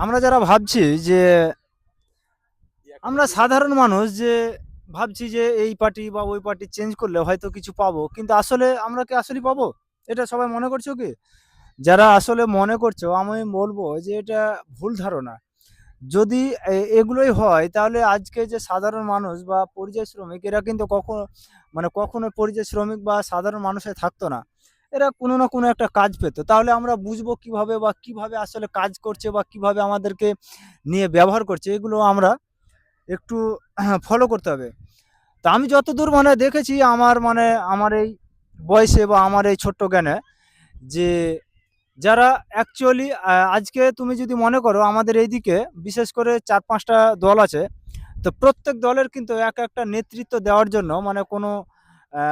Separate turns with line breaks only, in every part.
আমরা যারা ভাবছি যে আমরা সাধারণ মানুষ যে ভাবছি যে এই পার্টি বা ওই পার্টি চেঞ্জ করলে হয়তো কিছু পাবো। কিন্তু আসলে আমরা কি আসলেই পাবো? এটা সবাই মনে করছো কি? যারা আসলে মনে করছো আমি বলবো যে এটা ভুল ধারণা। যদি এগুলোই হয় তাহলে আজকে যে সাধারণ মানুষ বা পরিযায়ী শ্রমিক এরা কিন্তু মানে কখনো পরিযায়ী শ্রমিক বা সাধারণ মানুষ হয়ে থাকতো না। এরা কোনো না কোনো একটা কাজ পেত। তাহলে আমরা বুঝবো কিভাবে বা কিভাবে আসলে কাজ করছে বা কিভাবে আমাদেরকে নিয়ে ব্যবহার করছে এগুলো আমরা একটু ফলো করতে হবে। তা আমি যতদূর মানে দেখেছি আমার এই বয়সে বা আমার এই ছোট্ট জ্ঞানে যে যারা অ্যাকচুয়ালি আজকে তুমি যদি মনে করো আমাদের এইদিকে বিশেষ করে ৪-৫ টা দল আছে। তো প্রত্যেক দলের কিন্তু একটা নেতৃত্ব দেওয়ার জন্য মানে কোনো আ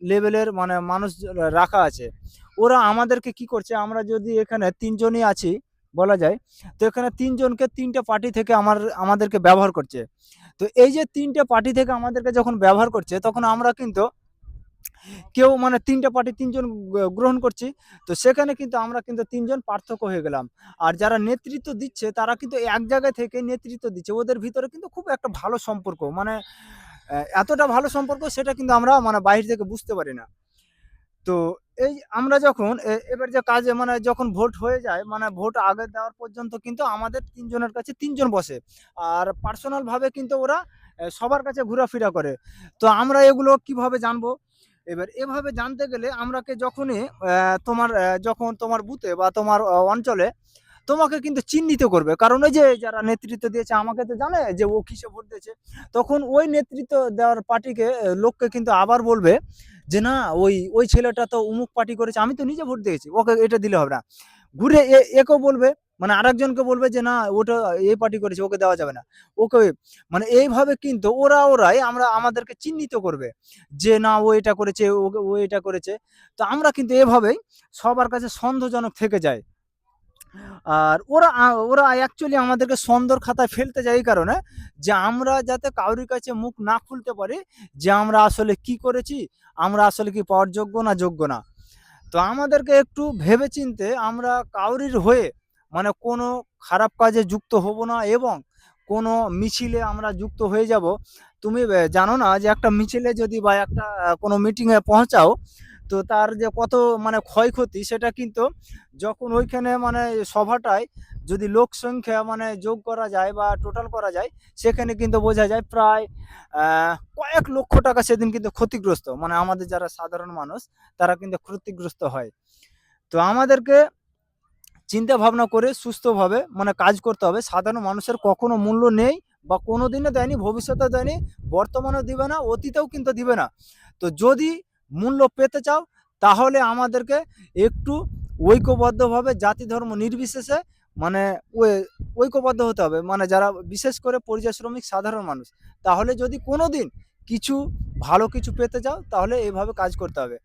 লেভেলের মানে মানুষ রাখা আছে। ওরা আমাদেরকে কি করছে আমরা যদি এখানে ৩ জনই আছি বলা যায়। তো এখানে ৩ জনকে ৩ টে পার্টি থেকে আমাদেরকে ব্যবহার করছে। তো এই যে ৩ টে পার্টি থেকে আমাদেরকে যখন ব্যবহার করছে তখন আমরা কিন্তু কেউ মানে ৩ টা পার্টি ৩ জন গ্রহণ করছি। তো সেখানে কিন্তু আমরা কিন্তু ৩ জন পার্থক্য হয়ে গেলাম। আর যারা নেতৃত্ব দিচ্ছে তারা কিন্তু এক জায়গায় থেকে নেতৃত্ব দিচ্ছে। ওদের ভিতরে কিন্তু খুব একটা ভালো সম্পর্ক। মানে এতটা ভালো সম্পর্ক সেটা কিন্তু আমরা মানে বাহির থেকে বুঝতে পারি না। তো এই আমরা যখন এবার যে কাজে মানে যখন ভোট হয়ে যায়, মানে ভোট আগে দেওয়ার পর্যন্ত কিন্তু আমাদের ৩ জনের কাছে ৩ জন বসে। আর পার্সোনাল ভাবে কিন্তু ওরা সবার কাছে ঘোরাফেরা করে। তো আমরা এগুলো কিভাবে জানবো? এবার এভাবে জানতে গেলে আমরাকে যখনই যখন তোমার বুথে বা তোমার অঞ্চলে তোমাকে কিন্তু চিহ্নিত করবে। কারণ ওই যে যারা নেতৃত্ব দিয়েছে আমাকে তো জানে যে ও কিসে ভোট দিয়েছে। তখন ওই নেতৃত্ব দেওয়ার পার্টিকে লোককে কিন্তু আবার বলবে যে, "না ওই ছেলেটা তো অমুক পার্টি করেছে। আমি তো নিজে ভোট দিয়েছি। ওকে এটা দিলে হবে না।" ঘুরে একেও বলবে মানে আরেকজনকে বলবে যে, "না ওটা এই পার্টি করেছে ওকে দেওয়া যাবে না।" ওকে মানে এইভাবে কিন্তু ওরাই আমাদেরকে চিহ্নিত করবে। যে না ও এটা করেছে, ও এটা করেছে। তো আমরা কিন্তু এভাবেই সবার কাছে সন্দেহজনক থেকে যাই। আর ওরা অ্যাকচুয়ালি আমাদেরকে সন্দর খাতায় ফেলতে যায় এই কারণে যে আমরা যাতে কারোর কাছে মুখ না খুলতে পারি যে আমরা আসলে কি করেছি, আমরা আসলে কি পাওয়ার যোগ্য না যোগ্য না। তো আমাদেরকে একটু ভেবেচিন্তে আমরা কাউরির হয়ে মানে কোনো খারাপ কাজে যুক্ত হব না এবং কোনো মিছিলে আমরা যুক্ত হয়ে যাব। তুমি জানো না যে একটা মিছিলে যদি বা একটা কোনো মিটিংয়ে পৌঁছাও, তো তার যে কত মানে ক্ষয়ক্ষতি সেটা কিন্তু যখন ওইখানে মানে সভাটায় যদি লোক সংখ্যা মানে যোগ করা যায় বা টোটাল করা যায়, সেখানে কিন্তু বোঝা যায় প্রায় কয়েক লক্ষ টাকা সেদিন কিন্তু ক্ষতিগ্রস্ত। মানে আমাদের যারা সাধারণ মানুষ তারা কিন্তু ক্ষতিগ্রস্ত হয়। তো আমাদেরকে চিন্তা ভাবনা করে সুস্থভাবে মানে কাজ করতে হবে। সাধারণ মানুষের কখনো মূল্য নেই বা কোনোদিনও দেয়নি, ভবিষ্যতেও দেয়নি, বর্তমানেও দিবে না, অতীতেও কিন্তু দিবে না। তো যদি মূল্য পেতে চাও তাহলে আমাদেরকে একটু ঐক্যবদ্ধভাবে জাতি ধর্ম নির্বিশেষে মানে ঐ ঐক্যবদ্ধ হতে হবে। মানে যারা বিশেষ করে পরিযায়ী শ্রমিক সাধারণ মানুষ। তাহলে যদি কোনোদিন কিছু ভালো কিছু পেতে চাও তাহলে এভাবে কাজ করতে হবে।